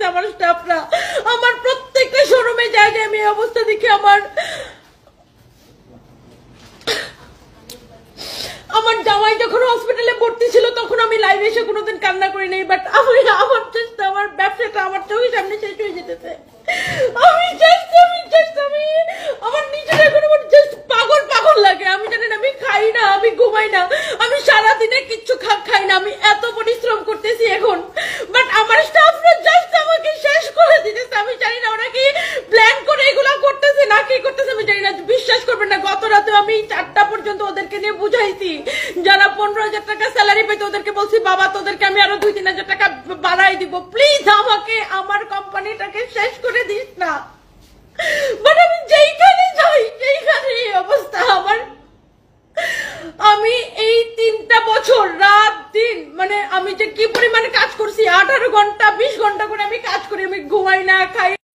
দিতেছে আমার স্টাফরা। আমার প্রত্যেকটা শোরুমে যায় যে আমি এই অবস্থা দেখে আমার জামাই যখন হসপিটালে ভর্তি ছিল তখন আমি লাইভে এসে কোনোদিন কান্না করি নাই, বাট আমার ব্যবসাটা আমার চোখের সামনে শেষ হয়ে যেতেছে। আমি আমার নিজের এখন আমার জাস্ট পাগল পাগল লাগে। আমি জানি না, আমি খাই না, আমি ঘুমাই না, আমি সারাদিনে কিচ্ছু খাই না, আমি এত পরিশ্রম করতেছি এখন, বাট আমার স্টাফরা জাস্ট আমাকে শেষ করে দিতেছে। আমি জানি না ওরা কি প্ল্যান করে এগুলা করতেছে না কি করতেছে, আমি জানি না। বিশ্বাস করবেন না, গত রাতে আমি 4টা পর্যন্ত ওদেরকে নিয়ে বুঝাইছি। যারা 15,000 টাকা স্যালারি পেতে ওদেরকে বলছি, বাবা তোদেরকে আমি আরো 2-3,000 টাকা বাড়াই দিব, প্লিজ আমাকে আমার কোম্পানিটাকে শেষ করে দিস না। বাট আমি যেইখানে যাই সেইখানে এই অবস্থা আমার। আমি এই 3টা বছর রাত দিন মানে আমি যে কি পরিমাণে কাজ করছি, 18 ঘন্টা 20 ঘন্টা করে আমি কাজ করি, আমি ঘুমাই না খাই